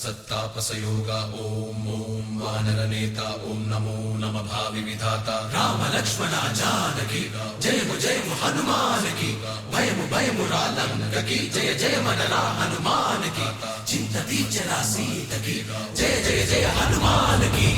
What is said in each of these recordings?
तत्सत्तापसयोगा ओम ओम वानरनेता ओम नमो नमः भावि विधाता राम लक्ष्मण जानकी जय हनुमान की भयमु रालंक की जय मनरा हनुमान की चिंतती चला सीत की जय हनुमान की।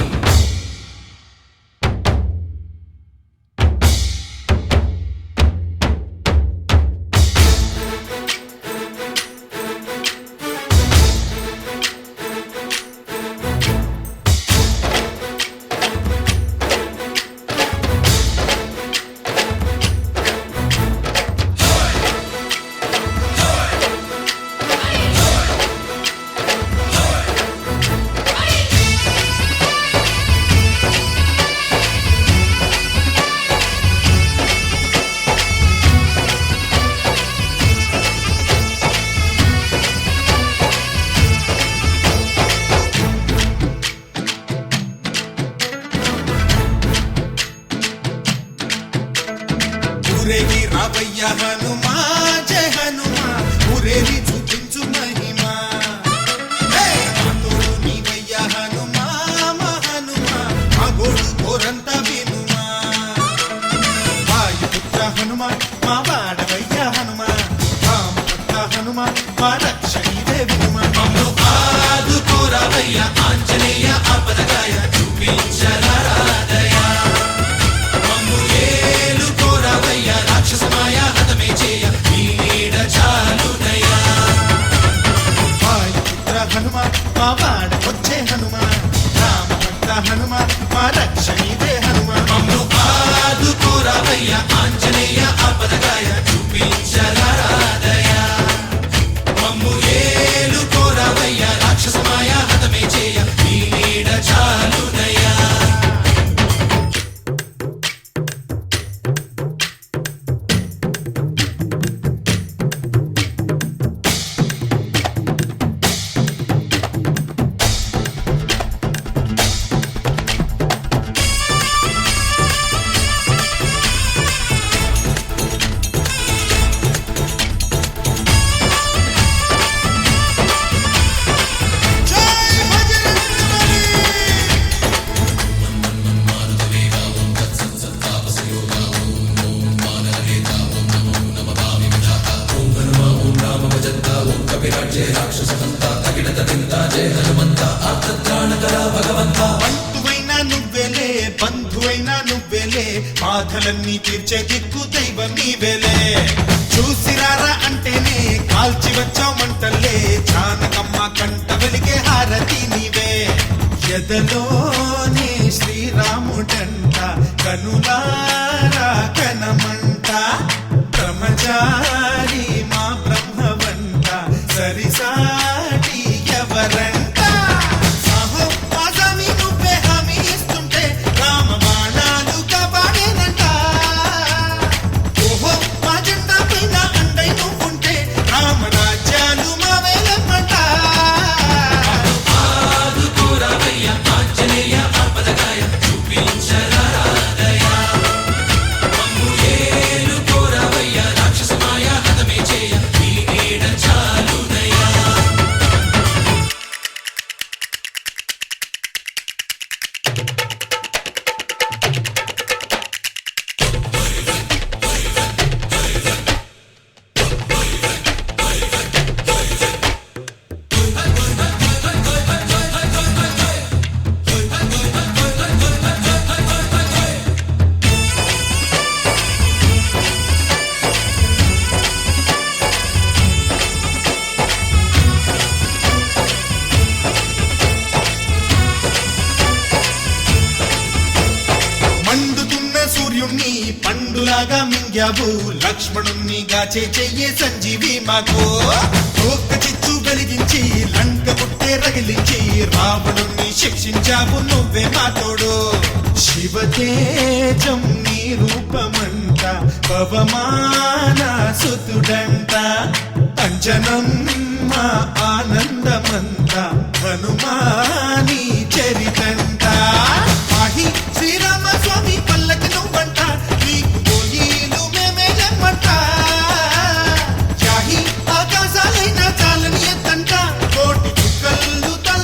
రావయ్య హనుమా జయ హనుమా ఊరేగి చూపించు మహిమా తోడు నీవయ్య హనుమా మా హనుమా మా గోడు కోరంత వినుమా వాయుపుత్ర హనుమా మా వాడవయ్య హనుమా రామపుత్ర హనుమా మా రక్షణీదే వినుమా మమ్ము ఆదుకోరావయ్య ఆంజనేయ ఆపదగాయ చూపించరాదయ మమ్ము ఏలు కోరావయ్య రాక్షసమాయ హతమే చేయ ఈ నీడ చాలునయ్యా వాయుపుత్ర హనుమా మా వాడ వచ్చే హనుమా రామభక్త హనుమా మా రక్షణీదే హనుమా మమ్ము ఆదుకోరావయ్య ఆంజనేయ ఆపదగాయ చూపించరాదయ మమ్ము ఏలు కోరావయ్య రాక్షసమాయ హతమే చేయ ఈ నీడ చాలునయ్యా। బంధువైనా నువ్వేలే బంధువైనా నువ్వేలే బాధలన్నీ తీర్చే దిక్కు దైవం నీవేలే చూసిరారా అంటేనే కాల్చి వచ్చావు మంటల్లే జానకమ్మ కంట వెలిగే హారతి నీవే ఎదలోనే శ్రీరాముడంట కనులారా కనమంట బ్రహ్మచారి మా బ్రహ్మవంట సరిసాటి ఎవరంట సాహో ఆజామి నువ్వే హామీ ఇస్తుంటే రామ బాణాలు కాపాడేనంట ఓహో మా జెండా పైన అండై నువ్వుంటే రామరాజ్యాలు మా వేలమ్మంట ఆదుకోరావయ్య ఆంజనేయ ఆపదగాయ చూపించరాదయ మమ్ము ఏలు కోరావయ్య రాక్షసమాయ హతమే చేయ ఈ నీడ చాలునయ్యా। మండుతున్న సూర్యుణ్ణి పండులాగా మింగావు లక్ష్మణుణ్ణి గాచే చెయ్యే సంజీవి మాకు ఒక్క చిచ్చు వెలిగించి లంక పుట్టే రగిలించి రావణుణ్ణి శిక్షించావు నువ్వే మా తోడు శివతేజం నీ రూపమంట పవమాన సుతుడంట అంజనం మా ఆనందమంత హనుమాని చరితంట ఆహి శ్రీరామ స్వామి పల్లకి నువ్వంట నీకు గోయీలు మేమే జన్మంట జాహి ఆకాశాలైన చాలని ఎత్తంట కోటి చుక్కలు తల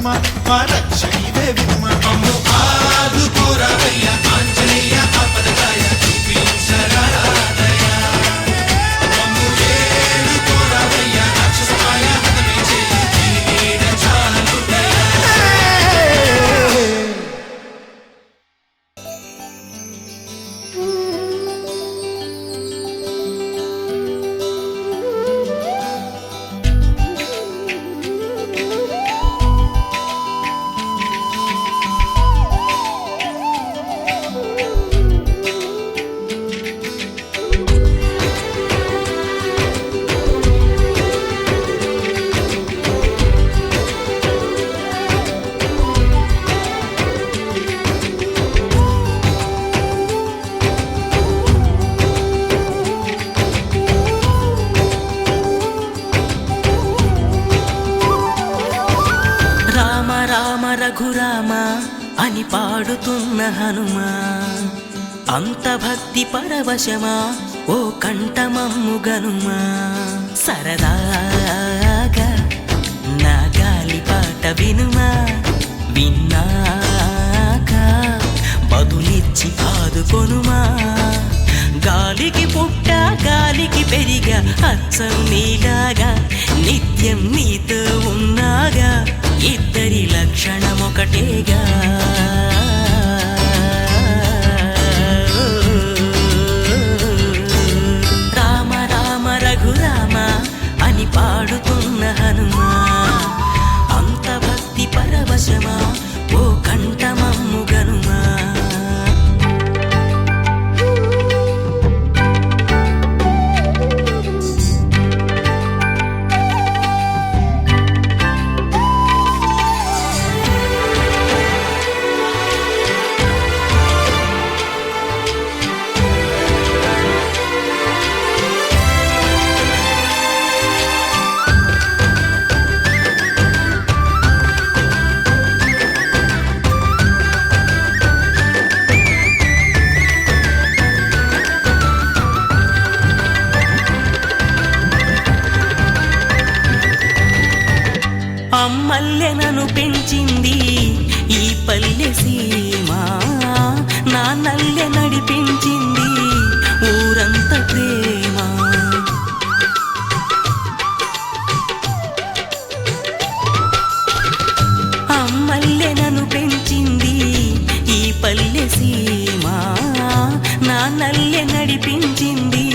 హనుమా మా రక్షణివే వినుమా మమ్ము ఆదుకోరావయ్య ఆంజనేయ ఆపదకాయ చూపించరాదయ మమ్ము ఏలుకోరావయ్య రాక్షసమాయ హతమే చేయి నీ నీడ చాలుదయ రఘురామ అని పాడుతున్న హనుమా అంత భక్తి పరవశమా ఓ కంఠమమ్ము గనుమా సరదాగా నా గాలి పాట వినుమా విన్నాక బదులిచ్చి ఆదుకొనుమా గాలికి పుట్ట గాలికి పెరిగా అచ్చం నీలాగా నిత్యం నీతో ఉన్నాగా ఇద్దరి లక్షణమొకటేగా రామ రామ రఘురామ అని పాడుతున్న హనుమా అంత భక్తి పరవశమా ఓ కంఠమమ్ము గనుమా అమ్మల్లె నన్ను పెంచింది ఈ పల్లె సీమ నాన్నల్లె నడిపించింది ఊరంత ప్రేమ అమ్మల్లె నన్ను పెంచింది ఈ పల్లె సీమ నాన్నల్లె నడిపించింది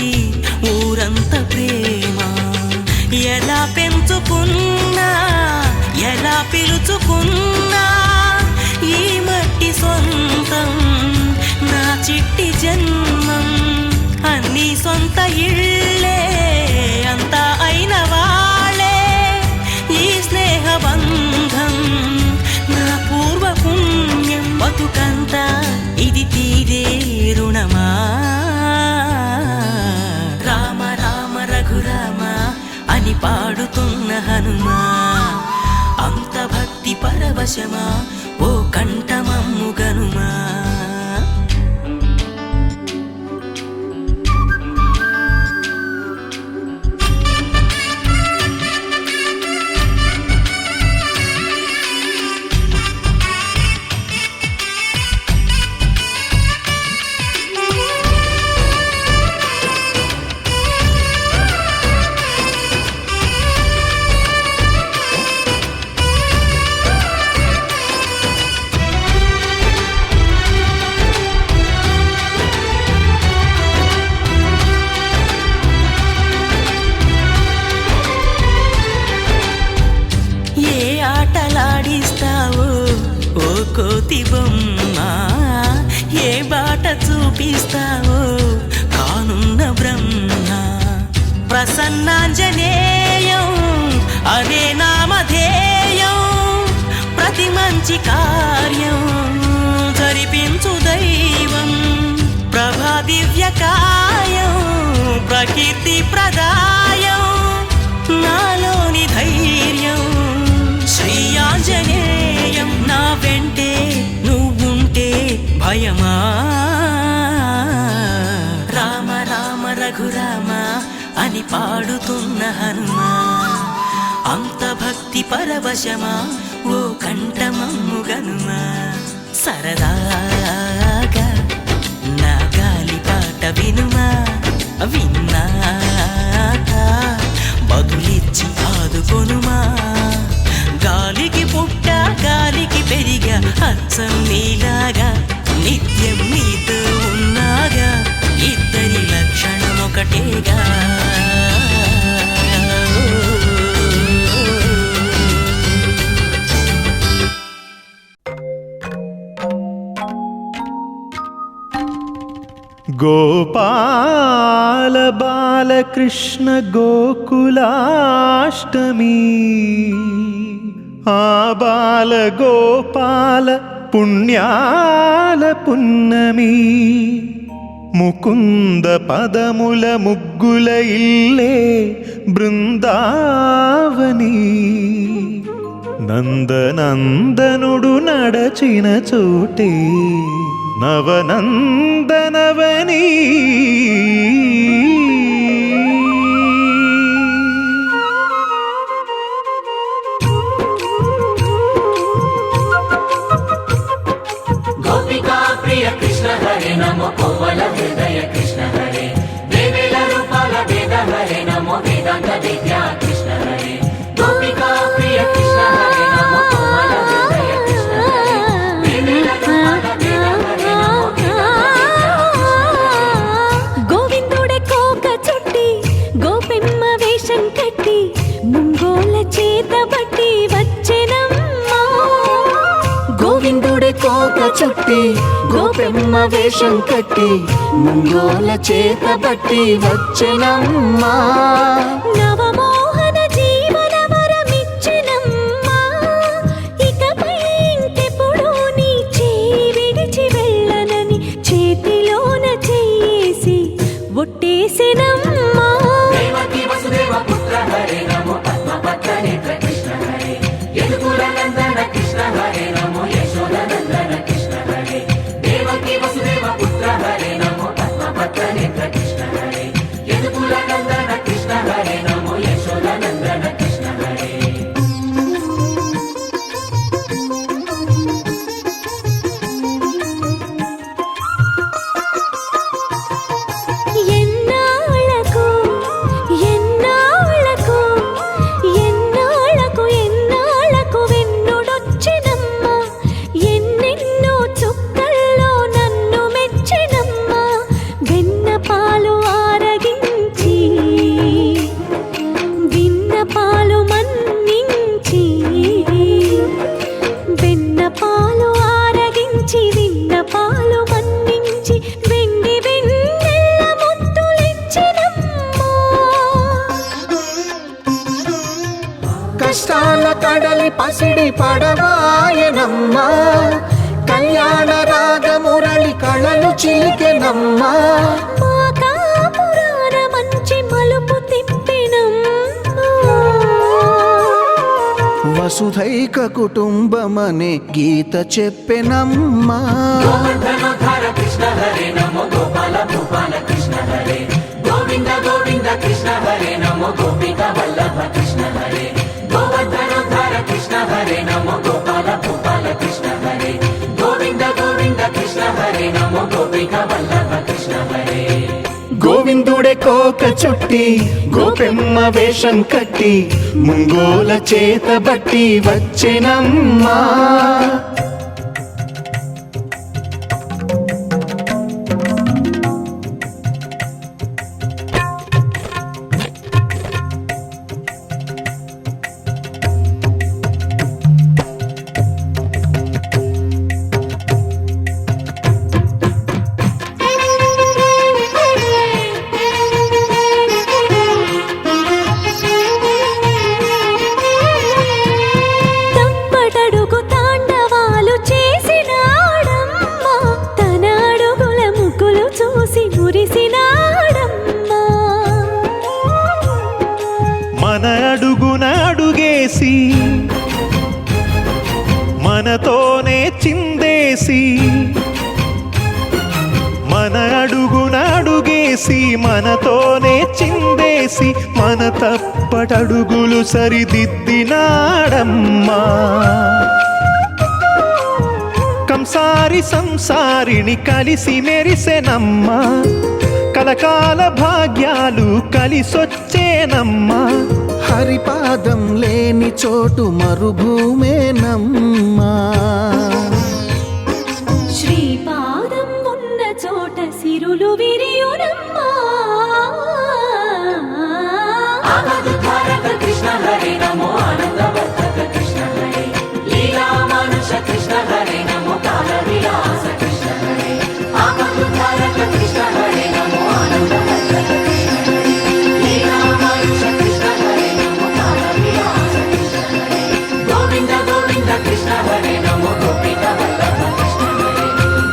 ఊరంత ప్రేమ ఎలా పెంచుకున్నా ఎలా పిలుచుకున్నా ఈ మట్టి సొంతం నా చిట్టి జన్మం అన్ని సొంత ఇళ్ళే అంతా అయిన వాళ్ళే ఈ స్నేహ బంధం నా పూర్వ పుణ్యం బతుకంతా ఇది తీరే రుణమా రామ రామ రఘురామ అని పాడుతున్న హనుమా అంత భక్తి పరవశమా ఓ కంఠమమ్ము గనుమా కోతి బొమ్మ ఏ బాట చూపిస్తావో కానున్న బ్రహ్మ ప్రసన్నాంజనేయం అనే నామధేయం ప్రతి మంచి కార్యం జరిపించు దైవం ప్రభా దివ్యకాయం ప్రకీర్తి ప్రదాయం నాలోని ధైర్యం శ్రీ ఆంజనేయం నా వెంటే నువ్వుంటే భయమా రామ రామ రఘురామ అని పాడుతున్న హనుమా అంత భక్తి పరవశమా ఓ కంఠమమ్ముగనుమా సరదాగా నా గాలి పాట వినుమా విన్నాక బదులిచ్చి ఆదుకొనుమా గాలికి పుట్ట గాలికి పెరిగా అచ్చం నీలాగా నిత్యం నీతో ఉన్నాగా ఇద్దరి లక్షణం ఒకటేగా గోపాల బాలకృష్ణ గోకులాష్టమి ఆ బాల గోపాల పుణ్యాల పున్నమి ముకుంద పదముల ముగ్గుల ఇల్లే బృందావని నందనందనుడు నడచిన చోటే నవనందనవని గోపికా ప్రియ కృష్ణ హరే నమో కోవల హృదయ కృష్ణ హరే దేవేల రూపాల వేద హరే నమో వేదాంత విద్యా కృష్ణ హరే గోపికా ప్రియ కృష్ణ హరే నమో కోవల హృదయ కృష్ణ హరే దేవేల రూపాల వేద హరే నమో గోవిందుడే కోక చుట్టి గోపెమ్మ వేషం కట్టి ముంగోల చేత బట్టి వచ్చెనమ్మా గోవిందుడే కోక చుట్టి గోపెమ్మ వేషం కట్టి ముంగోల చేత బట్టి వచ్చెనమ్మా నవమోహన జీవన వరమిచ్చెనమ్మా ఇకపై ఇంకెప్పుడు నీ చేయి విడిచి వెళ్ళనని చేతిలోన చేసి ఒట్టేసెనమ్మా దేవకీ వసుదేవ పుత్ర హరే నమో పద్మపత్ర నేత్ర కృష్ణ హరే యదుకుల నందన కృష్ణ హరే నమో యశోద నందన కృష్ణ హరే దేవకీ వసుదేవ పుత్ర హరే నమో పద్మపత్ర నేత్ర కృష్ణ హరే యదుకుల నందన కృష్ణ హరే నమో యశోద నందన కృష్ణ హరే ఎన్నాళ్ళకు ఎన్నాళ్ళకు ఎన్నాళ్ళకు ఎన్నాళ్ళకు వెన్నుడొచ్చినమ్మా ఎన్నెన్నో చుక్కల్లో నన్ను మెచ్చినమ్మా వెన్న పాలు ఆరగించి విన్న పాలు మన్నించి వెన్న పాలు ఆరగించి విన్న పాలు మన్నించి వెండి వెన్నెల్ల ముద్దులిచ్చినమ్మా కష్టాల కడలి పసిడి పడవాయనమ్మా కళ్యాణ రాగమురళి కళలు చిలికెనమ్మా మా కాపురాన మంచి మలుపు తిప్పినమ్మా వసుధైక కుటుంబమనే గీత చెప్పెనమ్మా గోవర్ధనోద్ధార కృష్ణ హరే నమో గోపాల భూపాల కృష్ణ హరే గోవింద గోవింద కృష్ణ హరే నమో గోపిక వల్లభ కృష్ణ హరే గోవర్ధనోద్ధార కృష్ణ హరే నమో గోపాల భూపాల కృష్ణ హరే గోవింద గోవింద కృష్ణ హరే నమో గోపిక వల్లభ కృష్ణ హరే గోవిందుడే కోక చుట్టి గోపెమ్మ వేషం కట్టి ముంగోల చేత బట్టి వచ్చెనమ్మా తప్పటడుగు తాండవాలు చేసినాడమ్మా తన అడుగుల ముగ్గులు చూసి మురిసినాడమ్మా మన అడుగున అడుగేసి మనతోనే చిందేసి మన అడుగున అడుగేసి మనతోనే చిందేసి మన తప్పటడుగులు సరిదిద్దినాడమ్మా కంసారి సంసారిని కలిసి మెరిసెనమ్మా కలకాల భాగ్యాలు కలిసొచ్చేనమ్మా హరిపాదం లేని చోటు మరుభూమేనమ్మా శ్రీపాదం ఉన్న చోట సిరులు విరియునమ్మా ఆగదుధారక కృష్ణ హరే నమో ఆనందవర్ధక కృష్ణ హరే లీలా మానుష కృష్ణ హరే నమో కాల విలాస కృష్ణ హరే ఆగదుధారక కృష్ణ హరే నమో ఆనందవర్ధక కృష్ణ హరే లీలా మానుష కృష్ణ హరే నమో కాల విలాస కృష్ణ హరే గోవింద గోవింద కృష్ణ హరే నమో గోపిక వల్లభ కృష్ణ హరే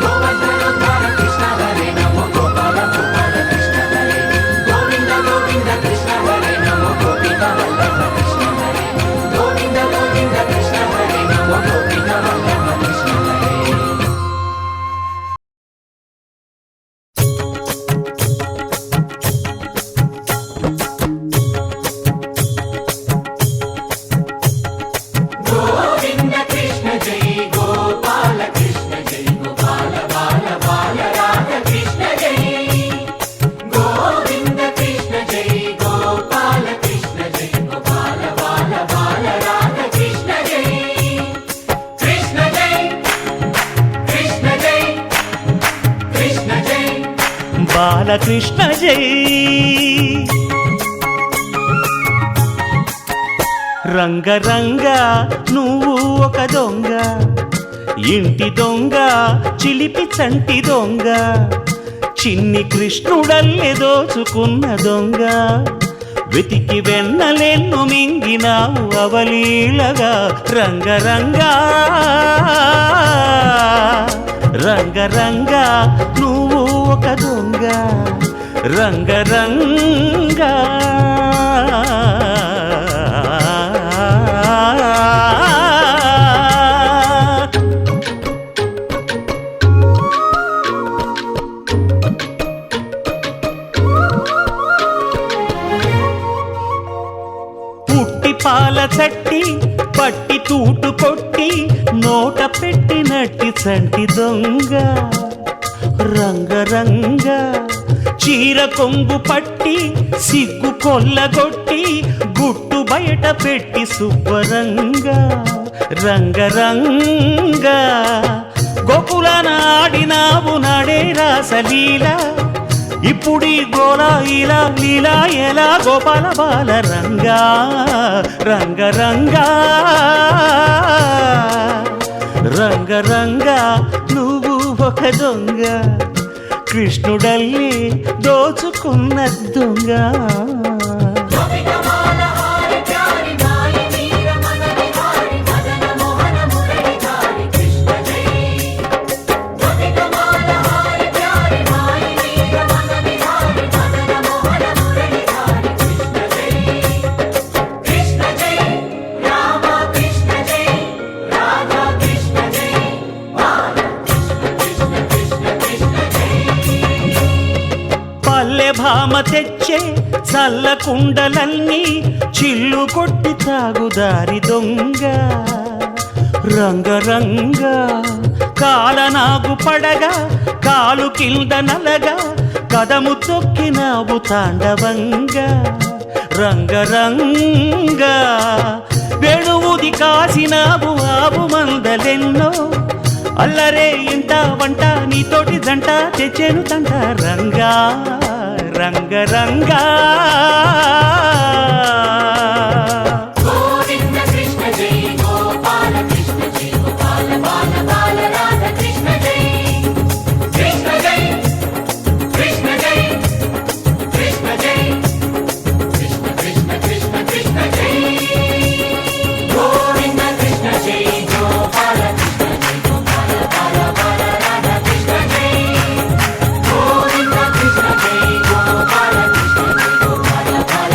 గోవర్ధనోద్ధార కృష్ణ హరే నమో గోపాల గోపాల కృష్ణ హరే గోవింద గోవింద కృష్ణ హరే నమో గోపిక వల్లభ కృష్ణ హరే గోవింద గోవింద కృష్ణ హరే నమో గోపిక వల్లభ కృష్ణ హరే గోవింద కృష్ణ జై గోపాల కృష్ణ జై గోపాల బాల బాల రాధ కృష్ణ జై గోవింద కృష్ణ జై గోపాల కృష్ణ జై గోపాల బాల బాల రాధ కృష్ణ జై కృష్ణ జై కృష్ణ జై కృష్ణ జై బాలకృష్ణ జై రంగరంగ నువ్వు ఒక దొంగ ఇంటి దొంగ చిలిపి చంటి దొంగ చిన్ని కృష్ణుడల్లె దోచుకున్న దొంగ వెతికి వెన్నలెన్ను మింగినావు అవలీలగా రంగరంగా రంగరంగా నువ్వు ఒక దొంగ రంగరంగా పుట్టి పాల చట్టి పట్టి తూటు కొట్టి నోట పెట్టినట్టి చంటి దొంగ రంగరంగ చీర కొంగు పట్టి సిగ్గు కొల్లగొట్టి గుట్టు బయట పెట్టి శుభ్రంగా రంగరంగ గోకులాన ఆడినావు నాడే రాసలీల ఇప్పుడీ గోలా ఇలా లీలా ఎలా గోపాల బాల రంగా రంగరంగా రంగరంగా నువ్వు ఒక దొంగ కృష్ణుడల్లి దోచుకున్న దొంగ గోపికమాల హారి ప్యారి నాయి వీర మన విహారి మదన మోహన మురళి ధారి కృష్ణ జై గోపికమాల హారి ప్యారి నాయి వీర మన విహారి మదన మోహన మురళి ధారి కృష్ణ జై కృష్ణ జై రామ కృష్ణ జై రాధా కృష్ణ జై బాల కృష్ణ కృష్ణ కృష్ణ జై పల్లె భామ తెచ్చే చల్ల కుండలన్నీ చిల్లు కొట్టి తాగుదారి దొంగ రంగరంగ కాలనాగు పడగా కాలు కింద నలగా కదము తొక్కినావు తాండవంగా రంగరంగ వేణువుది కాసినావు ఆవు మందలెన్నో అల్లరే ఇంట వంట నీతోటి జంట తెచ్చేను తంట రంగా రంగరంగా గోవింద కృష్ణ జై గోపాల కృష్ణ జై గోపాల బాల బాల రాధ కృష్ణ జై కృష్ణ జై కృష్ణ జై కృష్ణ జై కృష్ణ కృష్ణ కృష్ణ కృష్ణ జై గోవింద కృష్ణ జై గోపాల కృష్ణ జై గోపాల బాల బాల రాధ కృష్ణ జై గోవింద కృష్ణ జై గోపాల కృష్ణ జై గోపాల బాల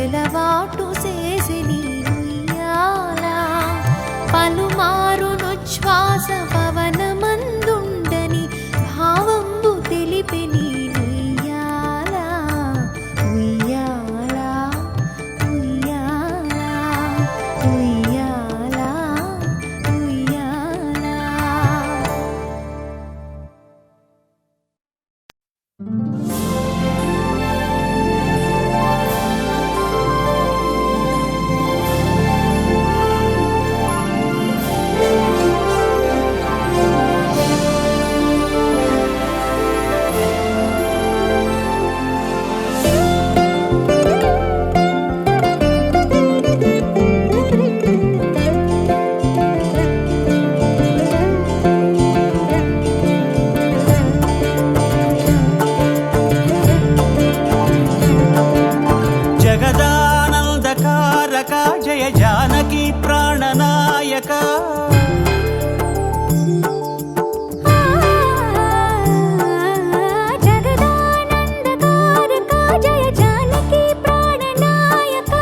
ఎలవాటు చేసి నీయాల పలుమారు నుచ్ఛ్వాస పవనమందుండని భావంబు తెలిపి నీయాల ఉయ్యాల ఉయ్యాల ఉయ్యాల ఉయ్యాల. జగదానందకారక జయ జానకి ప్రాణనాయక జగదానందకారక జయ జానకి ప్రాణనాయక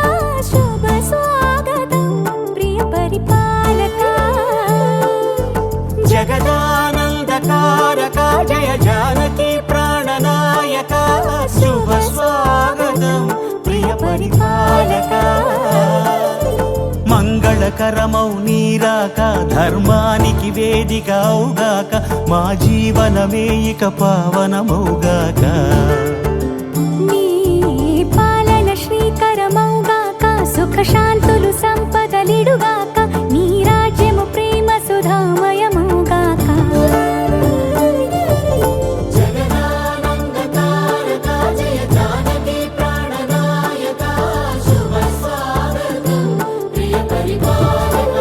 శుభ స్వాగతం ప్రియ పరిపాలక. జగదానందకారక జయ జానకి ప్రాణనాయక శుభ స్వాగతం ప్రియ పరిపాలక. మంగళకరమౌ నీరాక ధర్మానికి వేదిక అవుగాక మా జీవనమే ఇక పావనమౌగాక. నీ పాలన శ్రీకరమౌగాక సుఖ శాంతులు సంపదలిడుగాక నీ రాజ్యము ప్రేమ సుధామయమౌగాక. జగదానందకారక జయ జానకి ప్రాణనాయక శుభ స్వాగతం ప్రియ పరిపాలక.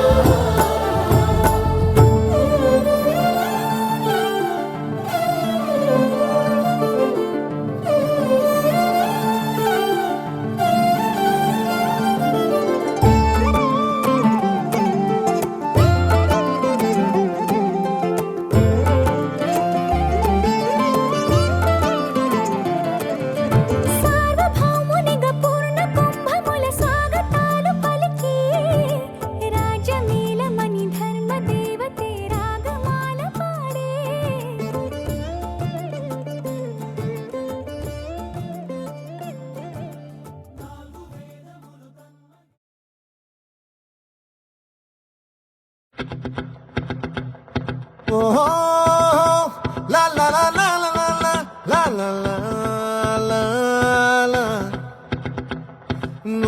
సార్వభౌమునిగా పూర్ణ కుంభముల స్వాగతాలు పలికి రాజ్యమేలమని ధర్మ దేవతే రాగమాల పాడే. ఓహో లా లా లా లా లా లా లా లా లా లా.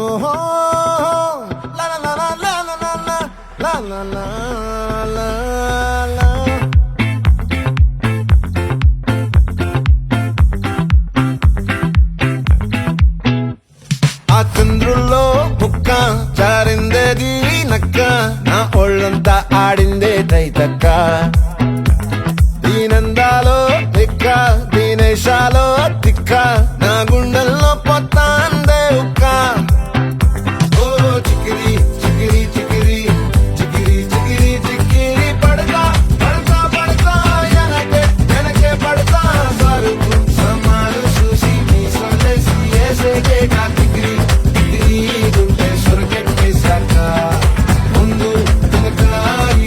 ఓహో లా లా లా లా లా లా లా లా లా లా లా లా. ఆ చంద్రుల్లో ముక్క జారిందేది నక్క నా ఒళ్ళంతా ఆడిందే తైతక్క. దీనందాలో తిక్క దీనేశాలో తిక్క నా గుండెల్లో పొత్తాందే ఉక్క. ఓ చికిరి చికిరి చికిరి చికిరి చికిరి చికిరి పడతా పడతా పడతా ఎనకే ఎనకే పడతా సరుకు సమాలు చూసి నీ సందేశి ఏసేకే కా చికిరి చికిరి గుండె స్వర్గెక్కేశాక ముందు వెనక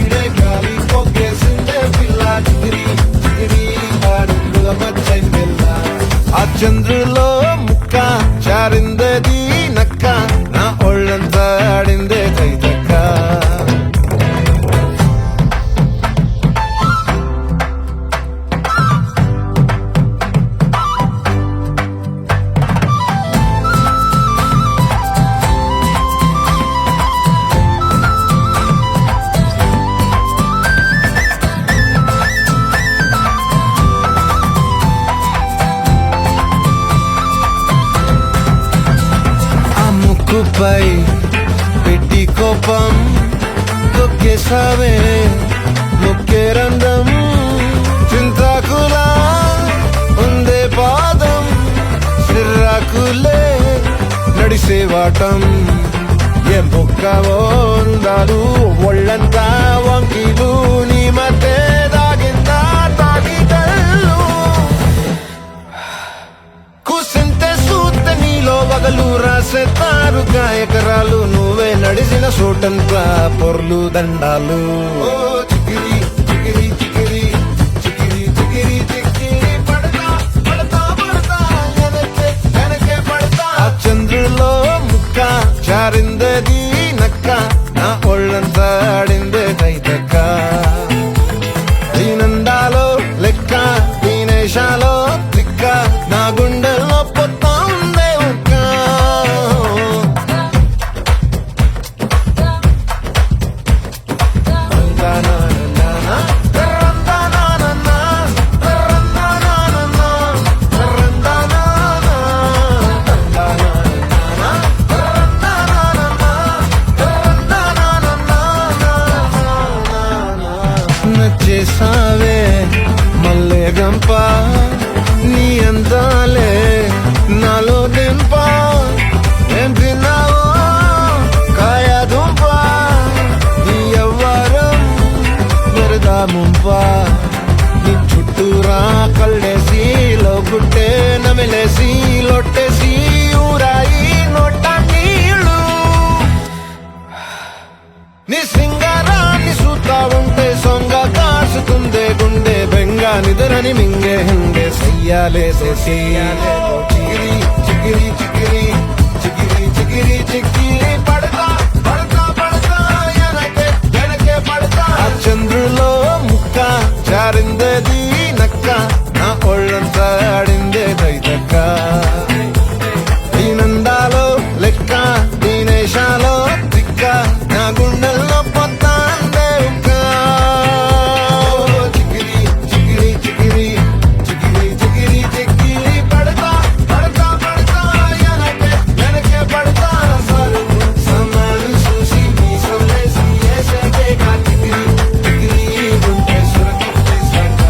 ఈడే గాలి పొగ్గేసిందే పిల్ల చికిరి చికిరి అడుగుల మధ్య పిల్ల. ఆ చంద్రులో ముక్క జారిందేది నక్క నా ఒళ్ళంతా ఆడిందే తైతక్క. ఆ ముక్కుపై పెట్టి కోపం తొక్కేసావే ముక్కే రంధ్రం చింతాకులా ఉందే పాదం సిర్రాకులే నడిసేవాటం. ఏ బొక్కవో ఉండాలు ఒళ్ళంతా వంకీలు నీ మధ్య దాగిందా తాగిదల్లు కూసింతే సూత నీలో పగలు రాసేస్తారు గాయకరాలు నువ్వే నడిసిన చోటంతా పొర్లు దండాలు ఓ చికిరి చికిరి చికిరి చికిరి చికిరి చికిరి పడతా పడతా పడతా వెనకే పడతా ఆ చంద్రుల్లో ముక్క చారిందది నక్క నా ఒళ్ళంతా ఆడిందే దైదక్క దీనందాలో లెక్క దీనేశాలో తిక్క నా గుండెల్లో పొత్తా ఉందే ఒక్క నచ్చేసావే మల్లె గంప నీ అందాలే నాలో దింప ఏం తిన్నావో కాయ దుంప నీ ఎవ్వరం వరదా ముంప నీ చుట్టూరా కళ్ళేసి లోగుట్టే నమిలేసి లొట్టేసి ఊరాయి నోట నీళ్ళు నీ సింగారాన్ని చూస్తా ఉంటే సొంగ కాసుకుందే గుండె బెంగ నిదరని మింగే హంగే సయ్యాలేసే చిగిరి చిగిరి చిగిరి చిగిరి చిగిరి చిగిరి పడతా పడతా పడతా వెనకే పడతా ఆ చంద్రులో ముక్క జారిందది నక్క నా ఒళ్ళంతా ఆడిందే దైదక్క దీనందాలో లెక్క దీనేశాలో తిక్క నా గుండెల్లో పొత్తాందే ఉక్క చికిరి చికిరి చికిరి చికిరి చికిరి చికిరి పడతా పడతా పడతా వెనకే పడతా సమాలు చూసి మీ సొల్లేసి ఏసేకే కా చికిరి చికిరి గుంటే సురకిట్టేశాక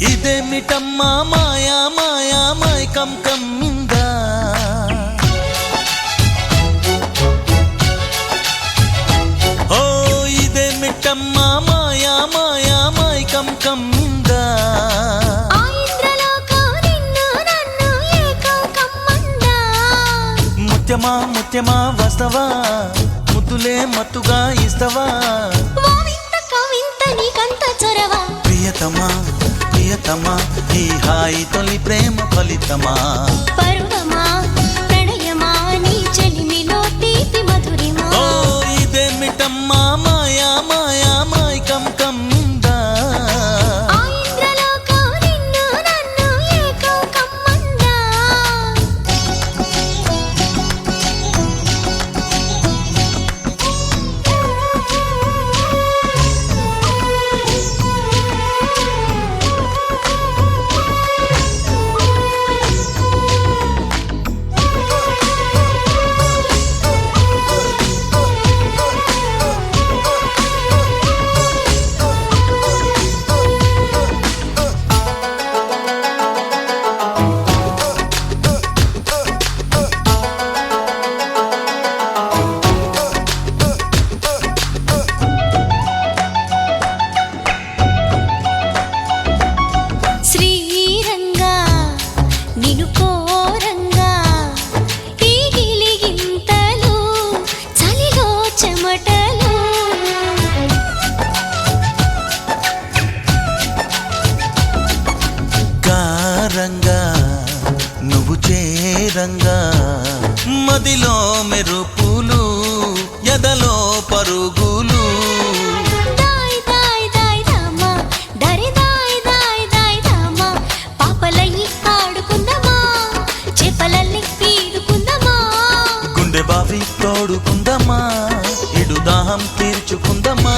ఇదేమిటమ్మా మాయా మాయా మైకం కమ్మిందా ఓ ఇదేమిటమ్మా మాయా మాయా మైకం కమ్మిందా ఆ ఇంద్రలోకం నిన్ను నన్ను ఏకం కమ్మందా ముత్యమా ముత్యమా వస్తవా ముద్దులే మత్తుగా ఇస్తవా ఓ వింత కవింత నీకంత చొరవ ప్రియతమా ప్రియతమా ఈ హాయి తొలి ప్రేమ ఫలితమా పరువమా ప్రణయమా నీ చెలిమిలో తీపి మధురిమా ఓ ఇదేమిటమ్మా మాయా మాయా మైకం కమ్మిందా ఆ ఇంద్రలోకం నిన్ను నన్ను ఏకం కమ్మందా శ్రీరంగా నిను కోరంగా ఈ గిలిగింతలు చలిలో చెమటలు కారంగా నువ్వు చేరంగా మదిలో మెరుపులు ఎదలో పరుగులు దాయ్ దాయ్ దాయ్ రామా దరి దాయ్ దాయ్ దాయ్ రామా పాపలయ్యి ఆడుకుందామా చేపలల్లి పీడుకుందామా కాఫీ తోడుకుందమ్మా ఇడు దాహం తీర్చుకుందమ్మా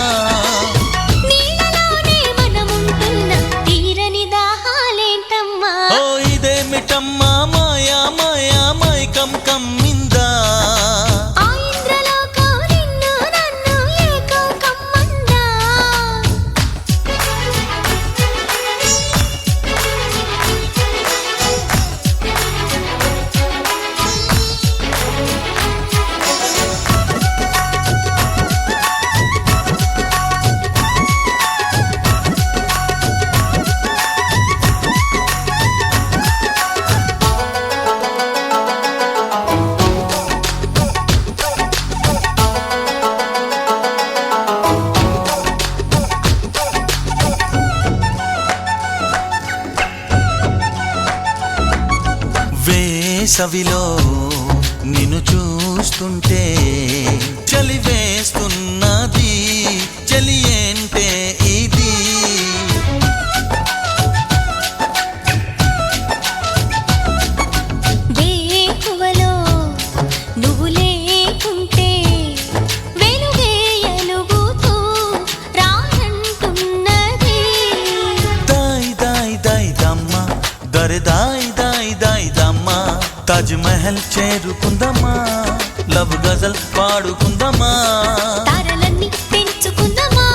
నీడలోనే మనముంటున్న తీరని దాహాలేంటమ్మా ఓ ఇదేమిటమ్మా మాయా మాయా మైకం కమ్మిందా ఆ ఇంద్రలోకం నిన్ను నన్ను ఏకం కమ్మందా వేసవిలో నిన్ను చూస్తుంటే చలి వేస్తున్నది చలి ఏంటే ఇది వేకువలో నువ్వు లేకుంటే వెలుగే ఎలుగుతూ రానంటున్నది దాయ్ దాయ్ దాయ్ దమ్మ దరి దాయ్ దాయ్ దాయ్ దమ్మ తాజ్ మహల్ చేరుకుందమ్మా లవ్ గజల్ పాడుకుందమ్మా తారలన్నీ పెంచుకుందామా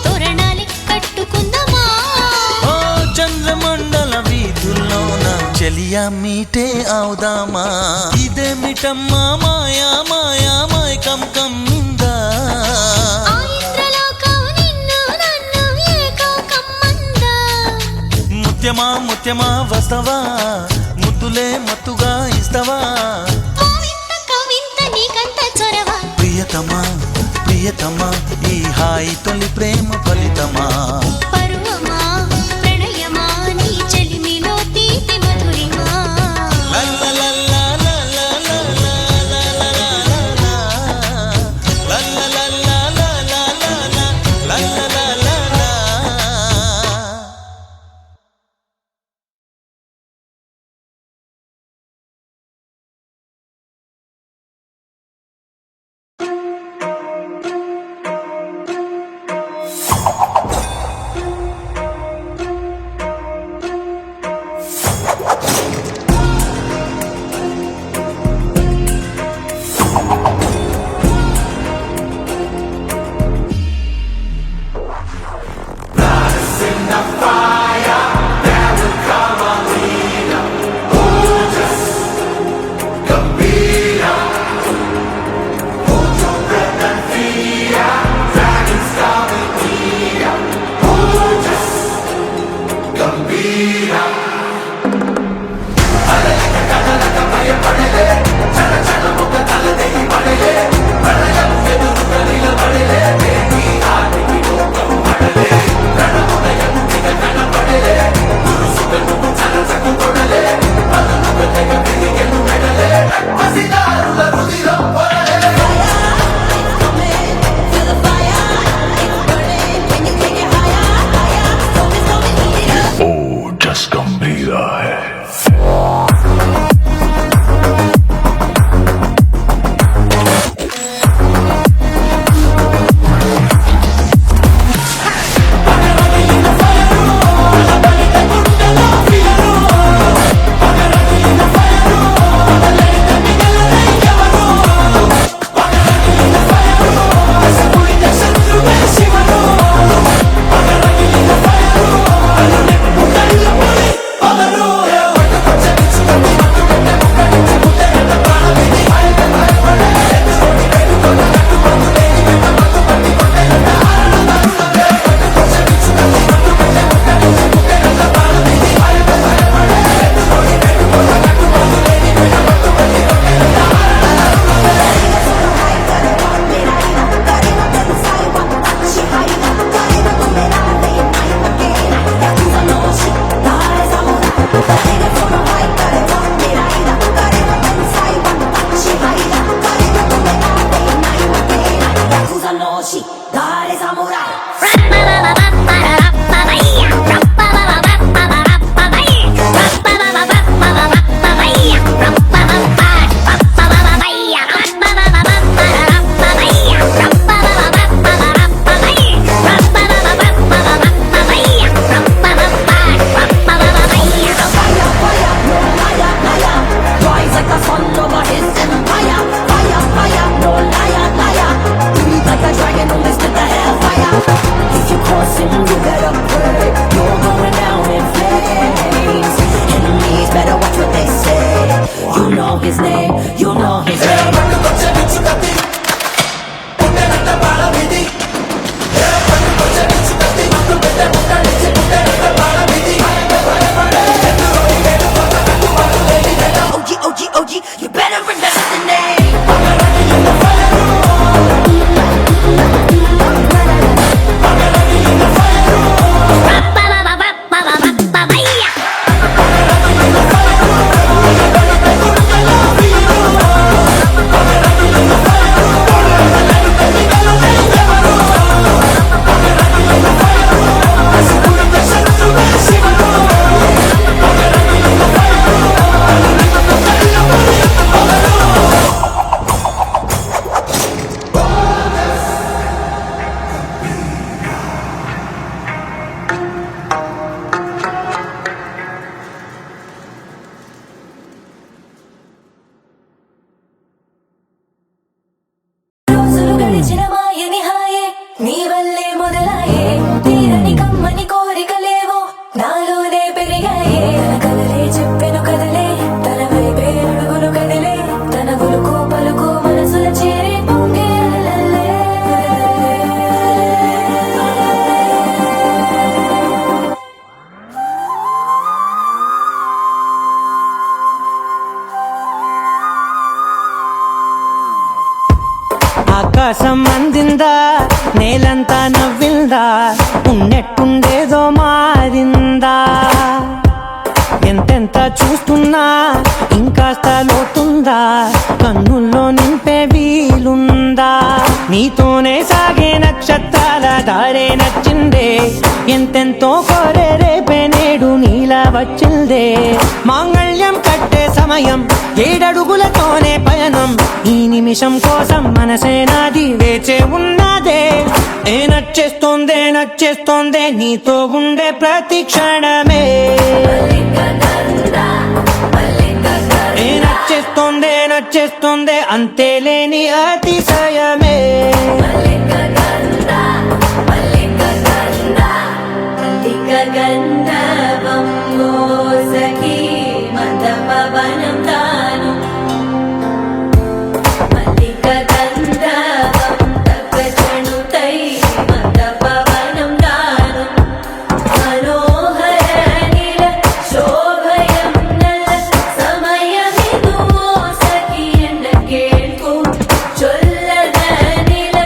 తోరణాలే కట్టుకుందామా ఓ చంద్రమండల వీధుల్లోన చెలియా మీటే అవుదామా ఇదేమిటమ్మా మాయా మాయా మైకం కమ్మిందా ఆ ఇంద్రలోకం నిన్ను నన్ను ఏకం కమ్మందా ముత్యమా ముత్యమా వస్తవా ముద్దులే మత్తుగా ఇస్తవా కోవింత కవింత నీకంత చొరవ ప్రియతమా ప్రియతమా ఈ హాయి తొలి ప్రేమ ఫలితమా పరువమా ప్రణయమా నీ చెలిమిలో తీపి మధురిమా ఆకాశం అందిందా నేలంతా నవ్విందా ఉన్నట్టుండేదో మారిందా ఎంతెంత చూస్తున్నా ఇంకాస్త లోతుందా కన్నుల్లో నింపే వీలుందా నీతోనే సాగే నక్షత్రాల దారే నచ్చిందే ఎంతెంతో కోరే రేపే నేడు నీలా వచ్చిందే మాంగళ్యం కట్టే సమయం 7 అడుగులతోనే పయనం ఈ నిమిషం కోసం మనసే నాది వేచే ఉన్నదే నచ్చేస్తోందే నీతో ఉండే ప్రతి క్షణమే నచ్చేస్తోందే అంతేలేని అతిశయమే గంధర్వం సఖీ మందపవనం తాను మల్లిక గంధర్వం తగ్గచణుతై మందపవనం తాను మనోహర నీల శోభయం నల్ల సమయమిదు సఖీ ఎన్న కేಳ್ಕು చొల్లద నీల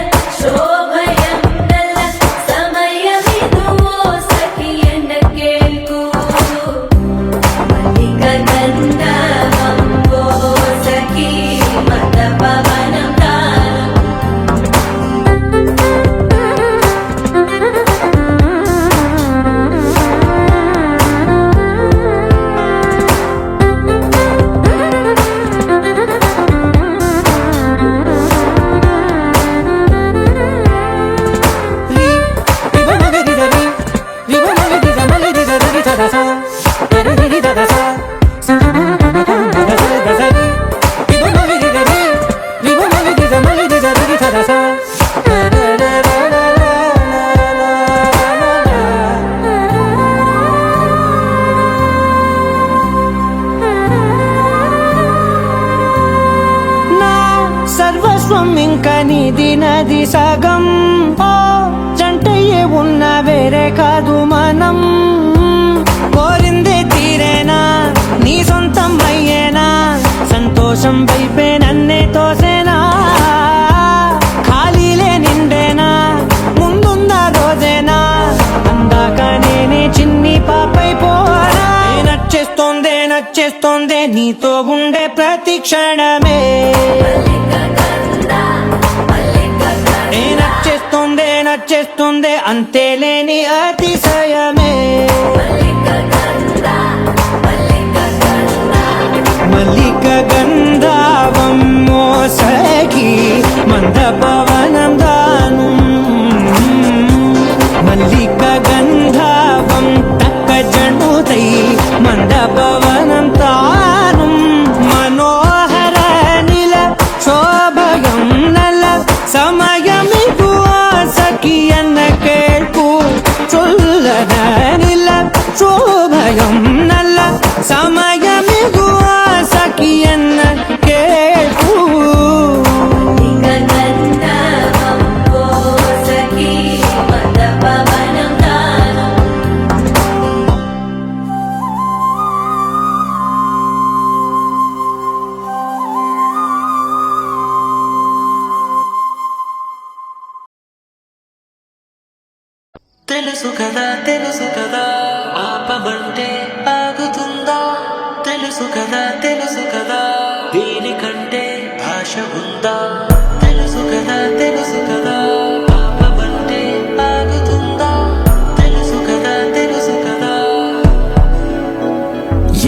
శోభయం నల్ల సమయమిదు సఖీ ఎన్న కేಳ್కు మల్లిక గంధర్వం సఖీ మందపవనం తాను నా సర్వస్వం ఇంకా నీది నది సగం ఓ జంటయ్యే ఉన్న వేరే కాదు మనం కోరిందే తీరేనా నీ సొంతం అయ్యేనా సంతోషం వైపే నన్నే తోసేనా ఖాళీలే నిండేనా ముందున్న రోజేనా అందాక నేనే చిన్ని పాపై పోనా నచ్చేస్తోందే నీతో ఉండే ప్రతి క్షణమే నచ్చేస్తోందే అంతేలేని అతిశయమే మల్లిక గంధావం మోసగి మందపవనం దాను మల్లిక గంధావం తక్క జణుతై మందపవనం తాను మనోహర నిల శోభయం నల సమయమిదు సఖి ఎన్న కేಳ್ಕು చొల్లద నిల శోభయం నల్ల సమయమిదు సఖి ఎన్న కేಳ್కు గంధర్వం సఖీ మందపవనం తాను తెలుసు కదా ఆపమంటే ఆగుతుందా తెలుసు కదా దీనికంటే భాష ఉందా తెలుసు కదా ఆపమంటే ఆగుతుందా తెలుసు కదా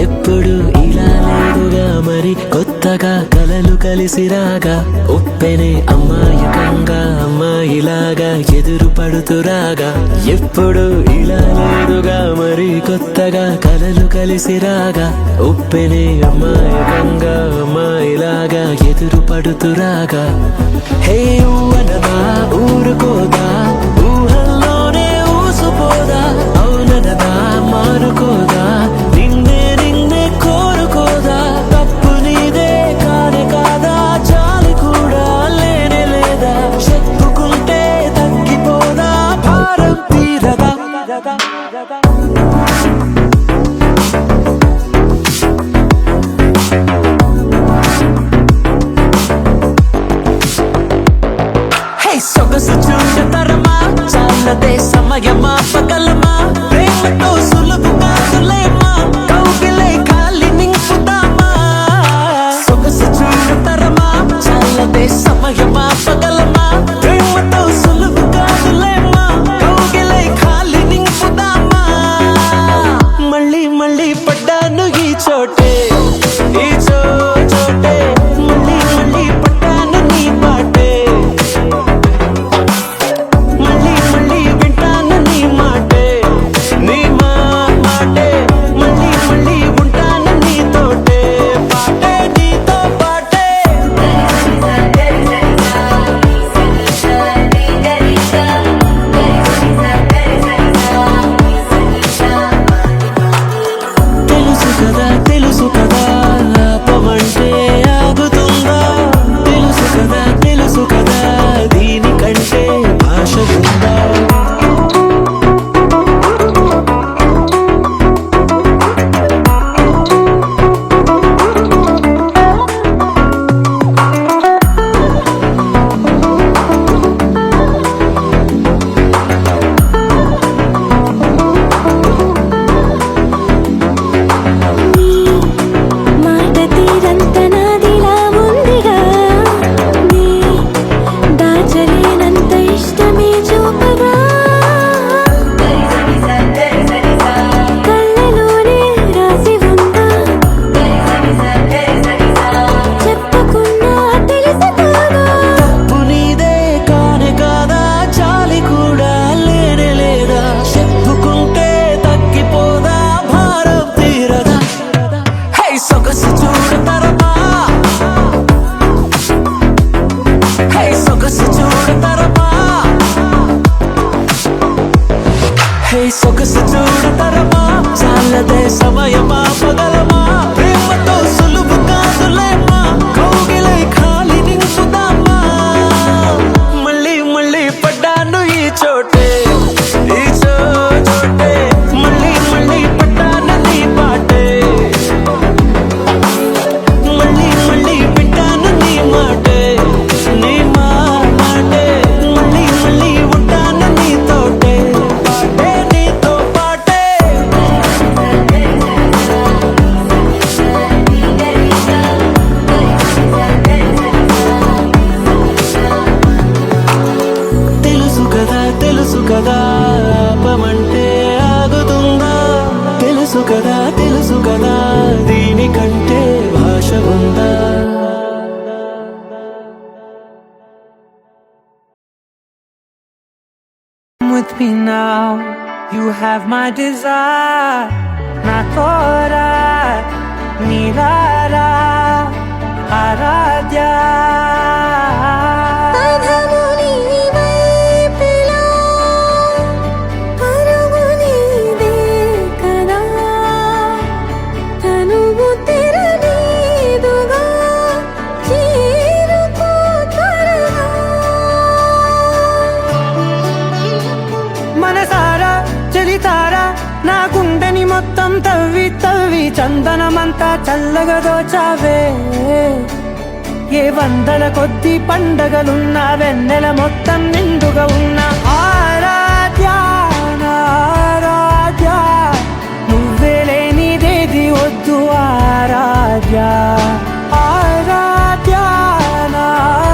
ఎప్పుడు ఇలా లేదుగా మరి కొత్తగా కలలు కలిసి రాగా ఉప్పెనే అమ్మాయికంగా అమ్మాయిలాగా ఎదురు పడుతురాగా ఎప్పుడు ఇలా లేదుగా మరి కొత్తగా కలలు కలిసి రాగా ఉప్పెనే అమ్మాయికంగా అమ్మాయిలాగా ఎదురు పడుతురాగా హే ఊవనదా ఊరుకోదా ఊహల్లోనే ఊసుపోదా అవునదా మారుకోదా నిన్నే కోరుకోదా తప్పు నీదే కానే కాదా చాలి కూడా లేనే లేదా చెప్పుకుంటే తగ్గిపోదా భారం తీరదా సొగసు చూడతరమా చాలదే సమయమా పగలమా ప్రేమతో సులువు కాదులేమా కౌగిలే ఖాళీ నింపుదామా సొగసు చూడతరమా చాలదే సమయమా పగలమా ప్రేమతో సులువు కాదులేమా కౌగిలే ఖాళీ నింపుదామా మళ్ళీ మళ్ళీ పడ్డాను ఈ చోటే ఈ చోటే మళ్ళీ మళ్ళీ పడ్డాను నీ పాటే మళ్ళీ మళ్ళీ వింటాను నీ మాటే నీ మాటే మళ్ళీ మళ్ళీ ఉంటాను నీతోటే పాటే నీతో పాటే తెలుసు కదా ఆపమంటే ఆగుతుందా తెలుసు కదా దీనికంటే భాష ఉందా మాట తీరంత నాదిలా ఉందిగా నీ దాచలేనంత ఇష్టమే చూపగా కళ్ళలోనే రాసి ఉందా చెప్పకున్నా తెలుసుకోగా తప్పు నీదే కానే కాదా చాలి కూడా లేనే లేదా చెప్పుకుంటే తగ్గిపోదా భారం తీరదా హై సొగసు చూడతరమా హై సొగసు చూడతరమా హై సొగసు చూడతరమా చాలదే సమయమా పగలమా ప్రేమతో సులువు కాదులేమా కౌగిలై ఖాళీ నింపుదామా మళ్ళీ మళ్ళీ పడ్డాను ఈ చోటే ఈ చోటే మళ్ళీ మళ్ళీ పడ్డాను నీ పాటే మళ్ళీ మళ్ళీ వింటాను నీ మాటే నీ మాటే మళ్ళీ మళ్ళీ ఉంటాను నీతోటే పాటే నీతో పాటే తెలుసు కదా ఆపమంటే ఆగుతుందా తెలుసు కదా దీనికంటే భాష ఉందా with me now. You have my desire. Na tora, nirara, aradya. అధము నీ వైపులా పరుగు నీదే కదా తనువు తెరనీదుగా చేరుకో త్వరగా మనసారా చలితారా నా గుండెని మొత్తం తవ్వి తవ్వి చందనమంతా చల్లగా దోచావే ఏ వందల కొద్ది పండగలున్న వెన్నెల మొత్తం నిండుగా ఉన్న ఆరాధ్య నా ఆరాధ్య నువ్వే లేనిదేది వద్దు ఆరాధ్య ఆరాధ్య నా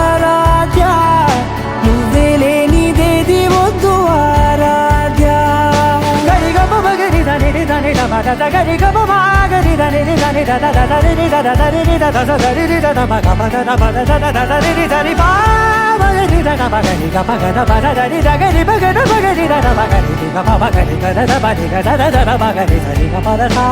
ఆరాధ్య నువ్వే లేనిదేది వద్దు ఆరాధ్య గరిగమ బగరి దని దని మగ గరిగమ మాగరి దని దని దద దరి దద దరి దద దరి దద మగ మగ దద దద దరి దరి బా మగరి దద మగరి గ మగ దద దరి దగరి మగ మగరి దద మగరి గ మగరి గ దద బరి గ దద దద మగరి దరి గ పద సా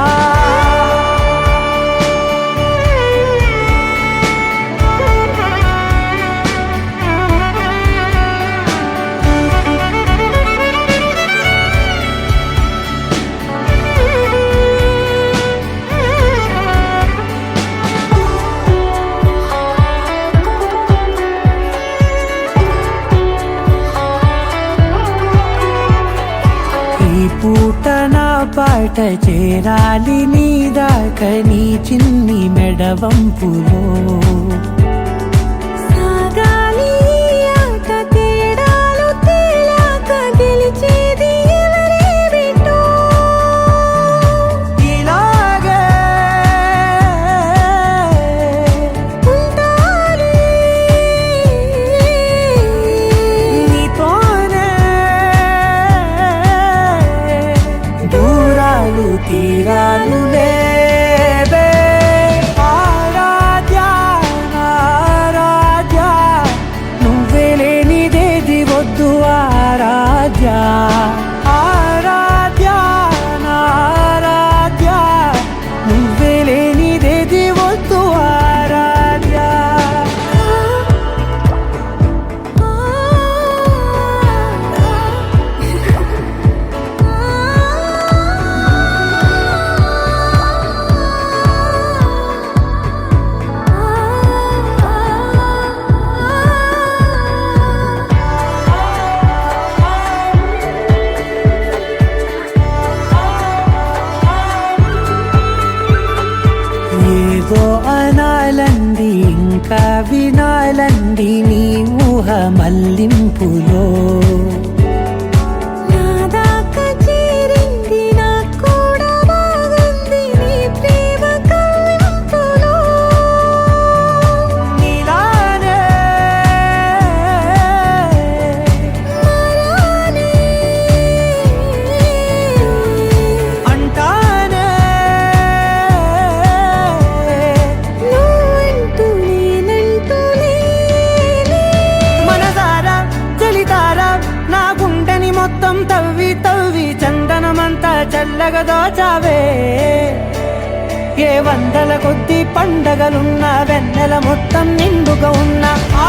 పూట నా పాట చేరాలి నీ దాకా నీ చిన్ని మెడవంపులో సాగాలి ఆట తేడా మల్లింపులో నాదాకా చేరింది నాకు కూడా బాగుంది నీ ప్రేమ కవ్వింపులో నీలానే మరానే అంటానే నువ్వంటూ నేనంటూ లేనే మనసారా చలితారా నా గుండెని మొత్తం తవ్వి తవ్వి చందనమంతా చల్లగా దోచావే ఏ వందల కొద్ది పండగలున్న వెన్నెల మొత్తం నిండుగా ఉన్న ఆ